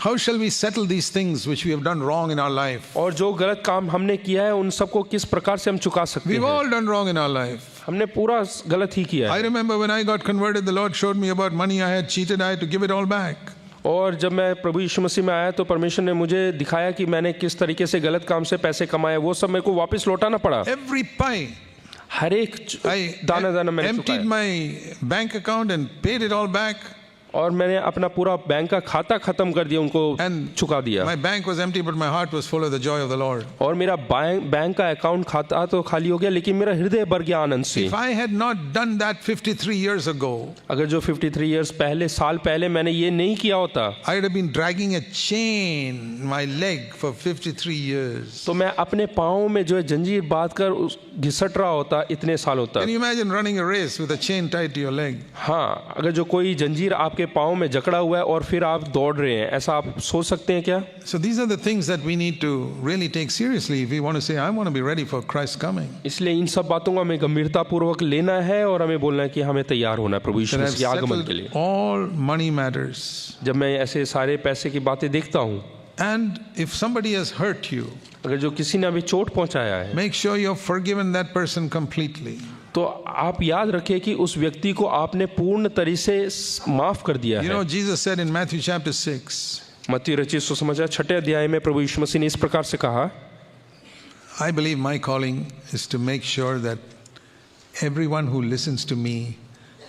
How shall we settle these things which we have done wrong in our life? और जो गलत काम हमने किया है उन सबको किस प्रकार से हम चुका सकते We've हैं? all done wrong in our life. हमने पूरा गलत ही किया I है। remember when I got converted, the Lord showed me about money I had cheated. I had to give it all back. और जब मैं प्रभु यीशु मसीह में आया तो परमेश्वर ने मुझे दिखाया कि मैंने किस तरीके से गलत काम से पैसे कमाए, वो सब मेरे को वापस लौटाना पड़ा। Every pie. हर एक I दाना दाना मैंने emptied चुकाया my bank account and paid it all back. और मैंने अपना पूरा बैंक का खाता खत्म कर दिया, उनको And चुका दिया। my bank was empty, but my heart was full of the joy of the Lord. और मेरा बैंक का अकाउंट खाता तो खाली हो गया, लेकिन मेरा हृदय भर गया आनंद से। If I had not done that 53 years ago, अगर जो 53 इयर्स पहले साल पहले मैंने ये नहीं किया होता I would have been dragging a chain in my leg for 53 years. तो मैं अपने पाँव में जो है जंजीर बांध कर घिसट रहा होता इतने सालों Can तक। you imagine running a race with a chain tied to your leg? हाँ, अगर जो कोई जंजीर आपके पाँव में जकड़ा हुआ है और फिर आप दौड़ रहे हैं, ऐसा आप सोच सकते हैं क्या? So these are the things that we need to really take seriously if we want to say, I want to be ready for Christ's coming. इसलिए इन सब बातों को हमें गंभीरता पूर्वक लेना है और हमें बोलना है कि हमें तैयार होना है प्रभु यीशु That I've मसीह के आगमन के settled लिए। all money matters. जब मैं ऐसे सारे पैसे की बातें देखता हूँ, And if somebody has hurt you, अगर जो किसी ने अभी चोट पहुंचाया है make sure you've forgiven that person completely. तो आप याद रखें कि उस व्यक्ति को आपने पूर्ण तरीके से माफ कर दिया You है। know, Jesus said in Matthew chapter 6, मत्ती रचित सुसमाचार 6 अध्याय में प्रभु यीशु मसीह ने इस प्रकार से कहा, I believe my calling is to make sure that everyone who listens to me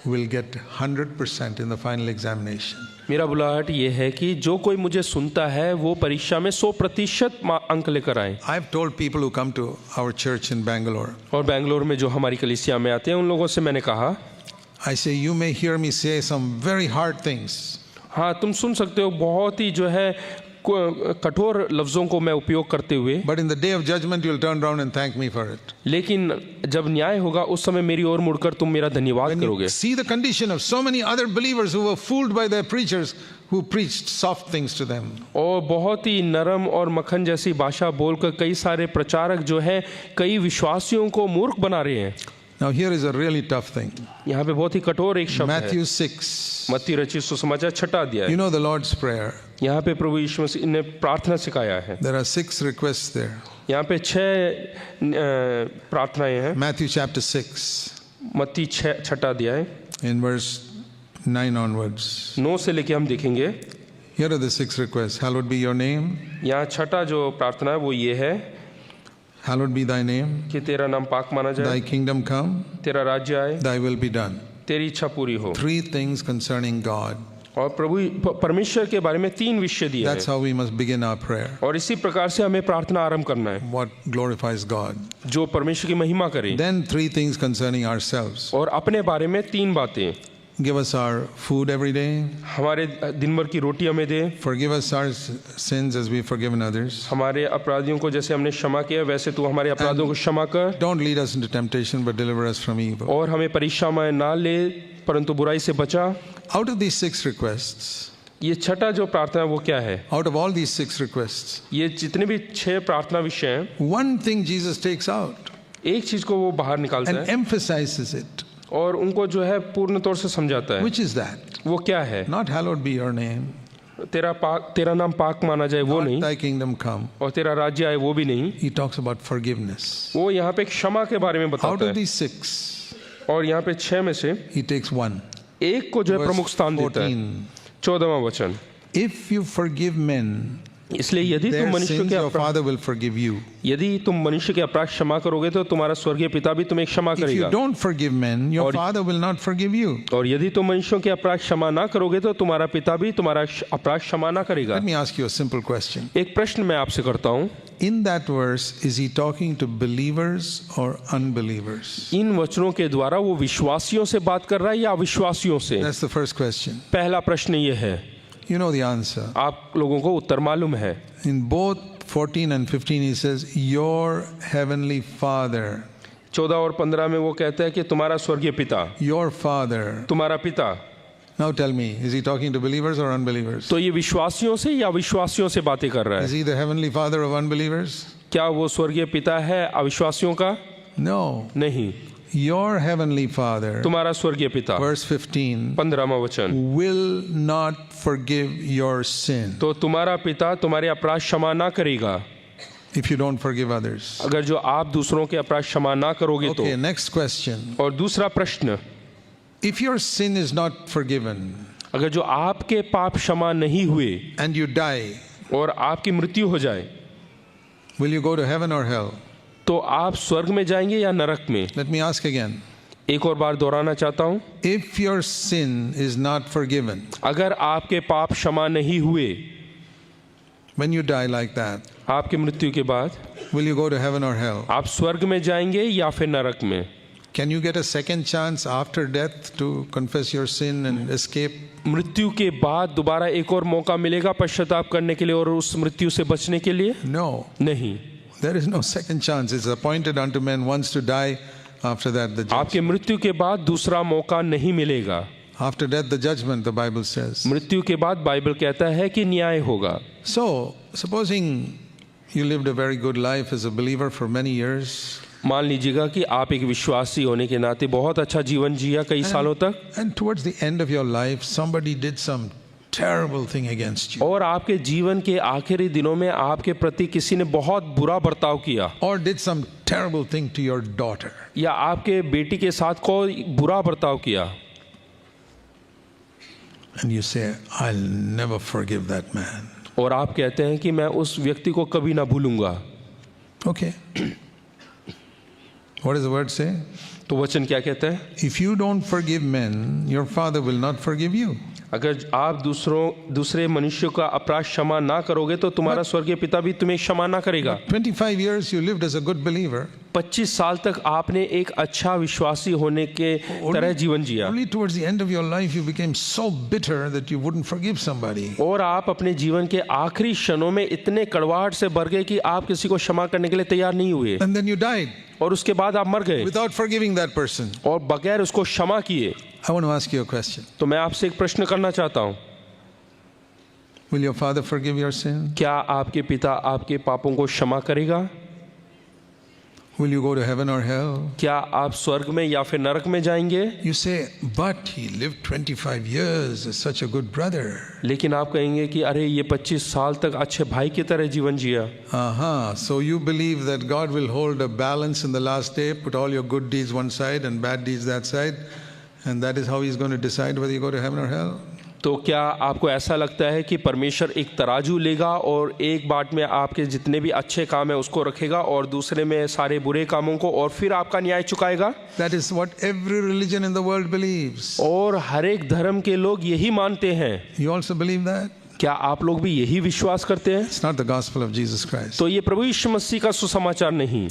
will get 100% in the final examination. मेरा बुलाहट ये है कि जो कोई मुझे सुनता है वो परीक्षा में 100% अंक लेकर आए। I've told people who come to our church in Bangalore, और बेंगलोर में जो हमारी कलीसिया में आते हैं उन लोगों से मैंने कहा, I say, you may hear me say some very hard things, हाँ तुम सुन सकते हो बहुत ही जो है कठोर लफ्ज़ों को मैं उपयोग करते हुए, but in the day of judgment you'll turn around and thank me for it. लेकिन जब न्याय होगा उस समय मेरी ओर मुड़कर तुम मेरा धन्यवाद When you करोगे। see the condition of so many other believers who were fooled by their preachers who preached soft things to them. और बहुत ही नरम और मक्खन जैसी भाषा बोलकर कई सारे प्रचारक जो हैं कई विश्वासियों को मूर्ख बना रहे हैं। Now here is a really tough thing. यहाँ पे बहुत ही कठोर एक शब्द है, Matthew 6. मत्ती रचित सुसमाचार 6 अध्याय। You know the Lord's Prayer. यहाँ पे प्रभु यीशु मसीह ने प्रार्थना सिखाया है। There are 6 requests there. यहाँ पे 6 प्रार्थनाएं हैं। Matthew chapter 6 मत्ती 6 अध्याय in verse 9 onwards. 9 से लेके हम देखेंगे। Here are the 6 requests. Hallowed be your name. यहाँ 6 जो प्रार्थना है वो ये है Hallowed be thy name. कि तेरा नाम पाक माना Thy जाए, kingdom come. तेरा राज्य आए, Thy will be done. तेरी इच्छा पूरी हो। 3 things concerning God. और परमेश्वर के बारे में 3 विषय दिए That's हैं how we must begin our prayer. और इसी प्रकार से हमें प्रार्थना आरंभ करना है What glorifies God. जो परमेश्वर की महिमा करे। Then 3 things concerning ourselves. और अपने बारे में 3 बातें, Give us our food every day. हमारे दिन भर की रोटी हमें दे, Forgive us our sins as we've forgiven others. हमारे अपराधियों को जैसे हमने क्षमा किया वैसे तू हमारे अपराधों को क्षमा कर, Don't lead us into temptation, but deliver us from evil. और हमें परीक्षा में ना ले परंतु बुराई से बचा। Out of these 6 requests, ये 6 जो प्रार्थना है वो क्या है? out of all these 6 requests, ये जितने भी 6 प्रार्थना विषय हैं, one thing Jesus takes out एक चीज को वो बाहर निकालता and है emphasizes it. और उनको जो है पूर्ण तौर से समझाता है। Which is that? वो क्या है? Not hallowed be your name, तेरा नाम पाक माना जाए वो not नहीं, thy kingdom come. और तेरा राज्य आए वो भी नहीं। He talks about forgiveness. वो यहाँ पे क्षमा के बारे में Out बताता of है these 6, और यहाँ पे 6 में से he takes one. एक को जो है Verse प्रमुख स्थान देता है। 14. 14वां वचन, If you forgive men इसलिए यदि तुम their मनुष्य sins, के your अपराध Father will forgive you. यदि तुम मनुष्य के अपराध क्षमा करोगे तो तुम्हारा स्वर्गीय पिता भी तुम्हें क्षमा If you करेगा, don't forgive men, your और- Father will not forgive you. और यदि तुम मनुष्यों के अपराध क्षमा ना करोगे तो तुम्हारा पिता भी तुम्हारा अपराध क्षमा ना करेगा। Let me ask you a simple question. एक प्रश्न मैं आपसे करता हूँ, In that verse, is he talking to believers or unbelievers? इन वचनों के द्वारा वो विश्वासियों से बात कर रहा है या अविश्वासियों से? That's the first question. पहला प्रश्न ये है, You know the answer. आप लोगों को उत्तर मालूम है। In both 14 and 15, he says, Your heavenly Father. 14 और 15 में वो कहता है कि तुम्हारा स्वर्गीय पिता, Your Father. तुम्हारा पिता। Now tell me, is he talking to believers or unbelievers? तो ये विश्वासियों से या अविश्वासियों से बातें कर रहा Is है? he the heavenly Father of unbelievers? क्या वो स्वर्गीय पिता है अविश्वासियों का? No. नहीं। your heavenly Father, तुम्हारा स्वर्गीय पिता, verse 15, 15वां वचन, will not forgive your sin तो तुम्हारा पिता तुम्हारे अपराध क्षमा ना करेगा if you don't forgive others. अगर जो आप दूसरों के अपराध क्षमा ना करोगे तो। Okay, next question. और दूसरा प्रश्न, If your sin is not forgiven अगर जो आपके पाप क्षमा नहीं हुए and you die, और आपकी मृत्यु हो जाए, will you go to heaven or hell? तो आप स्वर्ग में जाएंगे या नरक में? Let me ask again. एक और बार दोहराना चाहता हूं, If your sin is not forgiven, अगर आपके पाप क्षमा नहीं हुए when you die like that, आपकी मृत्यु के बाद, will you go to heaven or hell? आप स्वर्ग में जाएंगे या फिर नरक में? Can you get a second chance after death to confess your sin and escape? मृत्यु के बाद दोबारा एक और मौका मिलेगा पश्चाताप करने के लिए और उस मृत्यु से बचने के लिए? No, नहीं, there is no second chance. It's appointed unto men once to die. After that, the आपके judgment. मृत्यु के बाद दूसरा मौका नहीं मिलेगा। After death, the judgment, the Bible says. मृत्यु के बाद बाइबल कहता है कि न्याय होगा। So, supposing you lived a very good life as a believer for many years, मान लीजिएगा कि आप एक विश्वासी होने के नाते बहुत अच्छा जीवन जिया कई सालों तक, and towards the end of your life, somebody did some terrible thing against you, और आपके जीवन के आखिरी दिनों में आपके प्रति किसी ने बहुत बुरा बर्ताव किया, or did some terrible thing to your daughter. या आपके बेटी के साथ कोई बुरा बर्ताव किया, And you say, I'll never forgive that man. और आप कहते हैं कि मैं उस व्यक्ति को कभी ना भूलूंगा। Okay. What does the word say? तो वचन क्या कहता है? If you don't forgive men, your Father will not forgive you. अगर आप दूसरे मनुष्यों का अपराध क्षमा ना करोगे तो तुम्हारा स्वर्गीय पिता भी तुम्हें क्षमा ना करेगा। 25 years you lived as a good believer. 25 साल तक आपने एक अच्छा विश्वासी होने के तरह जीवन जिया, Only towards the end of your life you became so bitter that you wouldn't forgive somebody. और आप अपने जीवन के आखिरी क्षणों में इतने कड़वाहट से भर गए कि आप किसी को क्षमा करने के लिए तैयार नहीं हुए, And then you died और उसके बाद आप मर गए without forgiving that person. और बगैर उसको क्षमा किए। I want to ask you a question. तो मैं आपसे एक प्रश्न करना चाहता हूँ, Will your Father forgive your sin? क्या आपके पिता आपके पापों को क्षमा करेगा? Will you go to heaven or hell? क्या आप स्वर्ग में या फिर नरक में जाएंगे? You say, but he lived 25 years as such a good brother. लेकिन आप कहेंगे कि अरे ये 25 साल तक अच्छे भाई की तरह जीवन जिया। So you believe that God will hold a balance in the last day, put all your good deeds one side and bad deeds that side, and that is how he's going to decide whether you go to heaven or hell? तो क्या आपको ऐसा लगता है कि परमेश्वर एक तराजू लेगा और एक बाट में आपके जितने भी अच्छे काम है उसको रखेगा और दूसरे में सारे बुरे कामों को, और फिर आपका न्याय चुकाएगा? That is what every religion in the world believes. और हर एक धर्म के लोग यही मानते हैं। You also believe that? क्या आप लोग भी यही विश्वास करते हैं? It's not the gospel of Jesus Christ. तो ये प्रभु यीशु मसीह का सुसमाचार नहीं।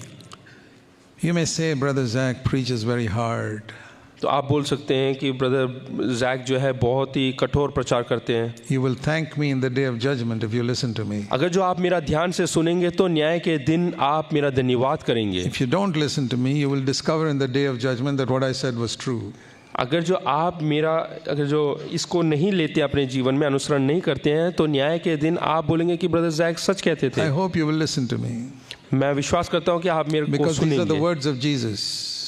You may say, Brother Zach preaches very hard. तो आप बोल सकते हैं कि ब्रदर जैक जो है बहुत ही कठोर प्रचार करते हैं। You will thank me in the day of judgment if you listen to me. अगर जो आप मेरा ध्यान से सुनेंगे तो न्याय के दिन आप मेरा धन्यवाद करेंगे। If you don't listen to me, you will discover in the day of judgment that what I said was true. अगर जो इसको नहीं लेते अपने जीवन में, अनुसरण नहीं करते हैं, तो न्याय के दिन आप बोलेंगे कि ब्रदर जैक सच कहते थे। I hope you will listen to me. मैं विश्वास करता हूँ कि आप मेरे को Because these are the सुनेंगे, words of Jesus.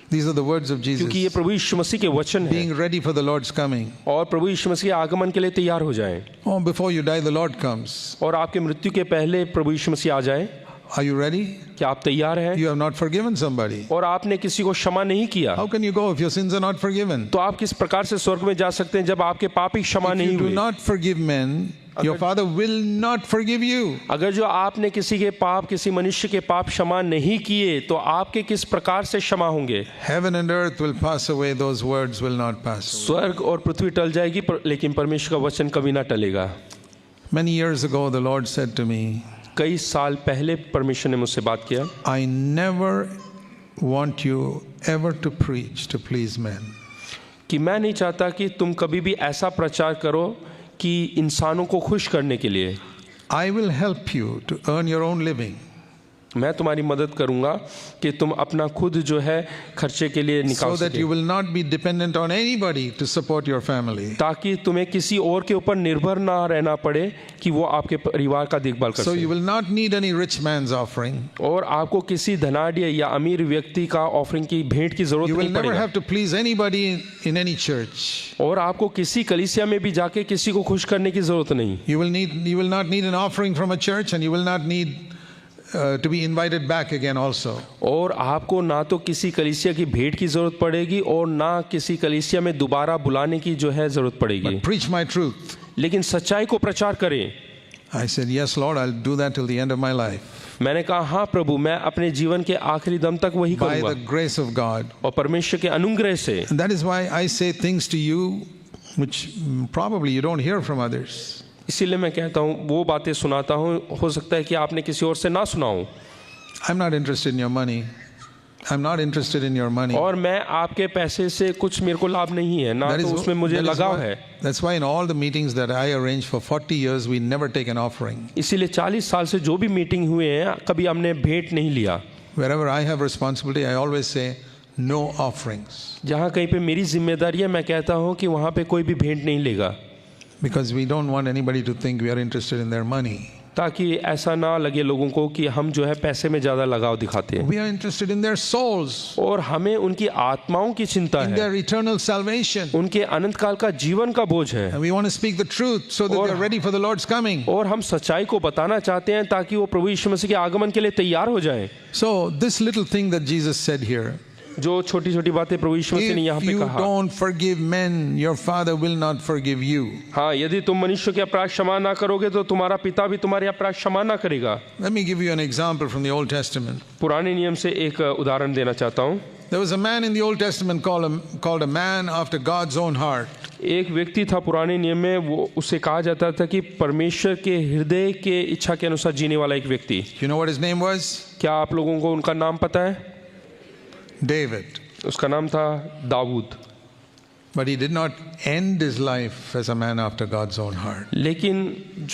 These are the words of Jesus. क्योंकि ये प्रभु यीशु मसीह के वचन हैं। Being ready for the Lord's coming. और प्रभु यीशु मसीह के आगमन के लिए तैयार हो जाएं, Oh, before you die, the Lord comes. और आपके मृत्यु के पहले प्रभु यीशु मसीह आ जाए। Are you ready? क्या आप तैयार हैं? You have not forgiven somebody. और आपने किसी को क्षमा नहीं किया, How can you go if your sins are not forgiven? तो आप किस प्रकार से स्वर्ग में जा सकते हैं जब आपके पाप ही क्षमा If नहीं you do हुए? not forgive men, your Father will not forgive you. अगर जो आपने किसी के पाप, किसी मनुष्य के पाप क्षमा नहीं किए, तो आपके किस प्रकार से क्षमा होंगे? Heaven and earth will pass away, those words will not pass away. स्वर्ग और पृथ्वी टल जाएगी, लेकिन परमेश्वर का वचन कभी ना टलेगा। Many years ago, the Lord said to me, कई साल पहले परमेश्वर ने मुझसे बात किया, I never want you ever to preach to please men. कि मैं नहीं चाहता कि तुम कभी भी ऐसा प्रचार करो कि इंसानों को खुश करने के लिए। I will help you to earn your own living. मैं तुम्हारी मदद करूंगा कि तुम अपना खुद जो है खर्चे के लिए so निकाल that सके, you will not be dependent on anybody to support your family. ताकि तुम्हें किसी और के ऊपर निर्भर ना रहना पड़े कि वो आपके परिवार का देखभाल कर So सके। you will not need any rich man's offering. और आपको किसी धनाढ्य या अमीर व्यक्ति का ऑफरिंग की भेंट की जरूरत You will नहीं never पड़ेगा। have to please anybody in any church. और आपको किसी कलीसिया में भी जाके किसी को खुश करने की जरूरत नहीं। You will not need an offering from a church, and you will not need to be invited back again also. और आपको ना तो किसी कलीसिया की भेंट की जरूरत पड़ेगी और ना किसी कलीसिया में दोबारा बुलाने की जो है जरूरत पड़ेगी। But preach my truth. लेकिन सच्चाई को प्रचार करें। I said, yes, Lord, I'll do that till the end of my life. मैंने कहा हाँ प्रभु, मैं अपने जीवन के आखिरी दम तक वही By करूंगा the grace of God. और परमेश्वर के अनुग्रह से। And that is why I say things to you which probably you don't hear from others. इसीलिए मैं कहता हूँ, वो बातें सुनाता हूँ, हो सकता है कि आपने किसी और से ना सुना हो। I'm not interested in your money. I'm not interested in your money. और मैं आपके पैसे से कुछ मेरे को लाभ नहीं है, ना तो उसमें मुझे लगाव है। That's why in all the meetings that I arranged for 40 years, we never take an offering. इसीलिए 40 साल से जो भी मीटिंग हुए हैं, कभी हमने भेंट नहीं लिया। Wherever I have responsibility, I always say no offerings. जहाँ कहीं पे मेरी जिम्मेदारी है, मैं कहता हूँ कि वहाँ पे कोई भी भेंट नहीं लेगा। Because we don't want anybody to think we are interested in their money. ताकि ऐसा ना लगे लोगों को कि हम जो है पैसे में ज़्यादा लगाव दिखाते हैं। We are interested in their souls, और हमें उनकी आत्माओं की चिंता in है, their eternal salvation. उनके अनंत काल का जीवन का बोझ है। And we want to speak the truth so that और- they're ready for the Lord's coming. और हम सच्चाई को बताना चाहते हैं ताकि वो प्रभु यीशु मसीह के आगमन के लिए तैयार हो जाएं। So this little thing that Jesus said here, जो छोटी छोटी बातें प्रभु यीशु मसीह ने यहाँ if पे you कहा, don't forgive men, your Father will not forgive you. हाँ, यदि तुम मनुष्य के अपराध क्षमा ना करोगे तो तुम्हारा पिता भी तुम्हारे अपराध क्षमा ना करेगा। Let me give you an example from the Old Testament. पुराने नियम से एक उदाहरण देना चाहता हूँ। There was a man in the Old Testament called a man after God's own heart. एक व्यक्ति था पुराने नियम में, वो उसे कहा जाता था कि परमेश्वर के हृदय के इच्छा के अनुसार जीने वाला एक व्यक्ति। You know what his name was? क्या आप लोगों को उनका नाम पता है? David. उसका नाम था Dawood. But he did not end his life as a man after God's own heart. लेकिन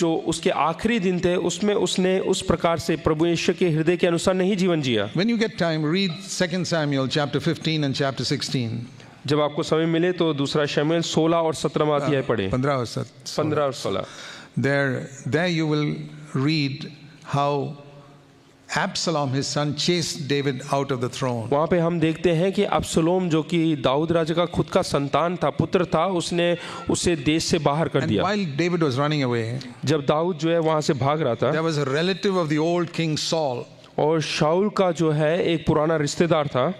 जो उसके आखिरी दिन थे उसमें उसने उस प्रकार से प्रभु यीशु के हृदय के अनुसार नहीं जीवन जिया। When you get time, read 2 Samuel chapter 15 and chapter 16. जब आपको समय मिले तो दूसरा शमूएल 16 और 17 अध्याय पढ़े। 15 or 15 और 16। There you will read how Absalom, his son, chased David out of the throne. वहाँ पे हम देखते हैं कि अब्सलोम जो कि दाऊद राजा का खुद का संतान था, पुत्र था, उसने उसे देश से बाहर कर And दिया। while David was running away, जब दाऊद जो है वहाँ से भाग रहा था, there was a relative of the old king Saul और शाऊल का जो है एक पुराना रिश्तेदार था,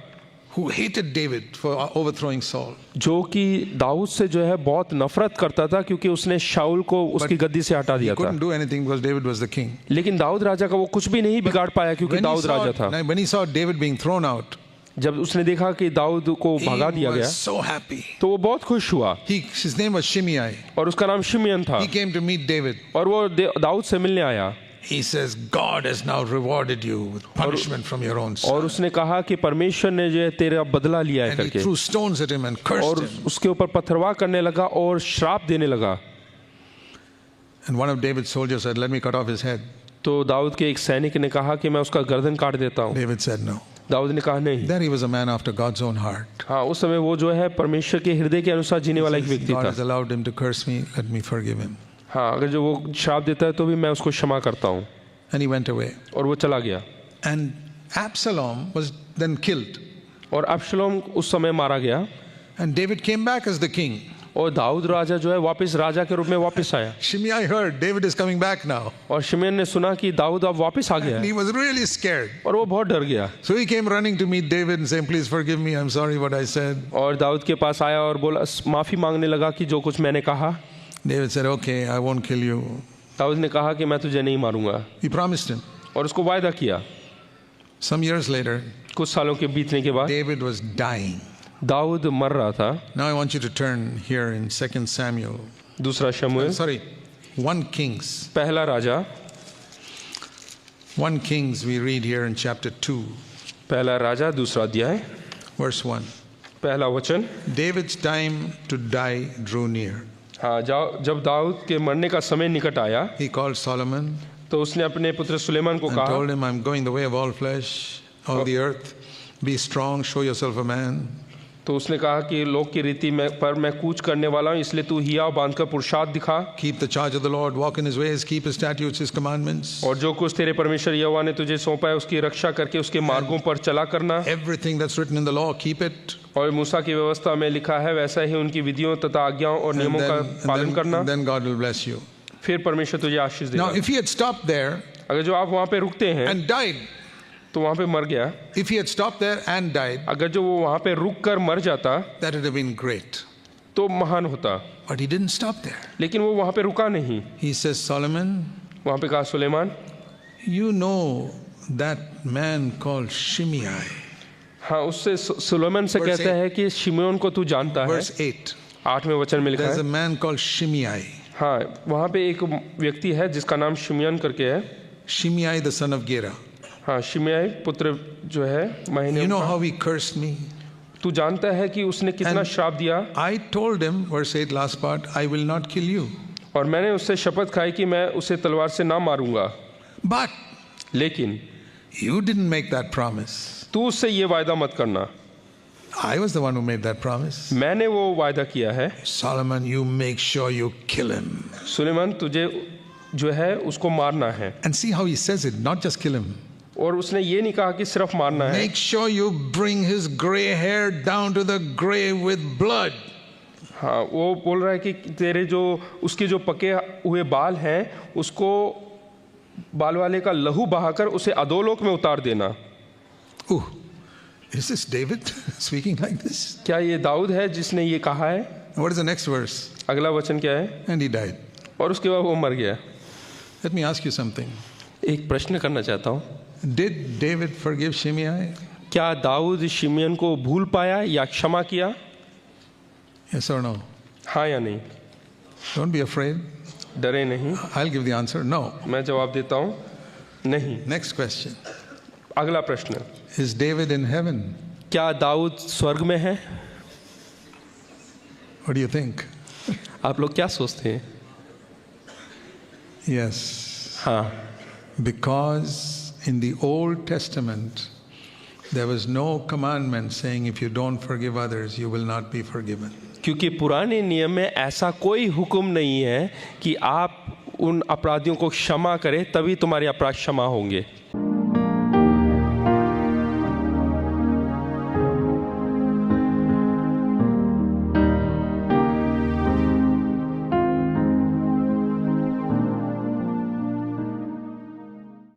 who hated David for overthrowing Saul. जो कि दाऊद से जो है बहुत नफरत करता था क्योंकि उसने शाऊल को उसकी गद्दी से हटा He दिया था। couldn't do anything because David was the king. लेकिन दाऊद राजा का वो कुछ भी नहीं बिगाड़ पाया क्योंकि दाऊद राजा था। When he saw David being thrown out, जब उसने देखा कि दाऊद को भगा he दिया गया was so happy. तो वो बहुत खुश हुआ His name was Shimei. और उसका नाम शिमयन था He came to meet David. और वो दाऊद से मिलने आया। He says, God has now rewarded you with punishment from your own son. और उसने कहा कि परमेश्वर ने जो है तेरा बदला लिया है And he करके, threw stones at him and cursed और him. उसके ऊपर पथरवाह करने लगा और श्राप देने लगा। And one of David's soldiers said, let me cut off his head. तो दाऊद के एक सैनिक ने कहा कि मैं उसका गर्दन काट देता हूँ। David said no. दाऊद ने कहा नहीं। There he was a man after God's own heart. हाँ, उस समय वो जो है परमेश्वर के हृदय के अनुसार जीने वाला एक व्यक्ति God था। has allowed him to curse me, let me forgive him. हाँ, अगर जो वो श्राप देता है तो भी मैं उसको क्षमा करता हूँ। And he went away. और वो चला गया। And Absalom was then killed. और अब्शलोम उस समय मारा गया। And David came back as the king. और दाऊद राजा जो है वापस राजा के रूप में वापस आया। Shimei heard David is coming back now. और शिमयन ने सुना कि दाऊद अब वापस आ गया And है he was really scared. और वो बहुत डर गया। So he came running to meet David and saying, please forgive me, I'm sorry what I said. और दाऊद के पास आया और बोला, माफ़ी मांगने लगा कि जो कुछ मैंने कहा। David said, okay, I won't kill you. Dawood ने कहा कि मैं तुझे नहीं मारूंगा He promised him. और उसको वायदा किया। Some years later, कुछ सालों के बीतने के बाद David was dying. दाऊद मर रहा था। Now I want you to turn here in 2 Samuel. दूसरा शमूएल, Sorry, 1 Kings. पहला राजा, 1 Kings we read here in chapter 2, पहला राजा दूसरा अध्याय verse 1. पहला वचन। David's time to die drew near. हाँ, जब दाऊद के मरने का समय निकट आया He called Solomon, तो उसने अपने पुत्र सुलेमान को and कहा told him, I'm going the way of all flesh, all the earth. Be strong, show yourself a man. तो उसने कहा कि लोक की रीति में पर मैं कूच करने वाला हूँ, इसलिए तू हिया बांधकर पुरुषार्थ दिखा Keep the charge of the Lord, walk in his ways, keep his statutes, his commandments. और जो कुछ तेरे परमेश्वर यहोवा ने तुझे सौंपा है उसकी रक्षा करके उसके मार्गों पर चला करना। Everything that's written in the law, keep it. और मूसा की व्यवस्था में लिखा है वैसा ही उनकी विधियों तथा आज्ञाओं और नियमों का पालन करना, then God will bless you. फिर परमेश्वर तुझे आशीष Now, देगा। if he had stopped there अगर जो आप वहाँ पे रुकते हैं and died, तो वहाँ पे मर गया, if he had stopped there and died, अगर जो वो वहाँ पे रुक कर मर जाता that would have been great. तो महान होता, But he didn't stop there. लेकिन वो वहाँ पे रुका नहीं। He says, Solomon, वहाँ पे कहा Suleman, you know that man called Shimei. हाँ उससे सुलेमान से Verse कहता है कि शिमोन को तू जानता है। Verse 8. 8वें वचन में लिखा There's है, a man called Shimei. हाँ वहाँ पे एक व्यक्ति है जिसका नाम शिमयोन करके है। Shimei, the son of Gera. हाँ शिमयाई पुत्र जो है महीने You know how he cursed me? तू जानता है कि उसने कितना And- श्राप दिया। I told him, verse 8, last part, I will not kill you. और मैंने उससे शपथ खाई कि मैं उसे तलवार से ना मारूंगा, But लेकिन you didn't make that promise. तू उससे ये वायदा मत करना, I was the one who made that promise. मैंने वो वायदा किया है। Solomon, you make sure you kill him. Suleman तुझे जो है उसको मारना है। And see how he says it, not just kill him. और उसने ये नहीं कहा कि सिर्फ मारना है, Make sure you bring his gray hair down to the grave with blood. हाँ वो बोल रहा है कि तेरे जो उसके जो पके हुए बाल हैं उसको बाल वाले का लहू बहाकर उसे अधोलोक में उतार देना। Ooh, is this David speaking like this? क्या ये दाऊद है जिसने ये कहा है? What is the next verse? अगला वचन क्या है? And he died. और उसके बाद वो मर गया। Let me ask you something. एक प्रश्न करना चाहता हूँ, Did David forgive Shimei? क्या दाऊद शिमयन को भूल पाया या क्षमा किया? Yes or no? हाँ या नहीं? Don't be afraid. डरे नहीं। I'll give the answer. No. मैं जवाब देता हूँ, नहीं। Next question. अगला प्रश्न, Is David in heaven? क्या दाऊद स्वर्ग में है? What do you think? आप लोग क्या सोचते हैं? Yes. हाँ, Because in the Old Testament, there was no commandment saying if you don't forgive others, you will not be forgiven. क्योंकि पुराने नियम में ऐसा कोई हुक्म नहीं है कि आप उन अपराधियों को क्षमा करें तभी तुम्हारे अपराध क्षमा होंगे।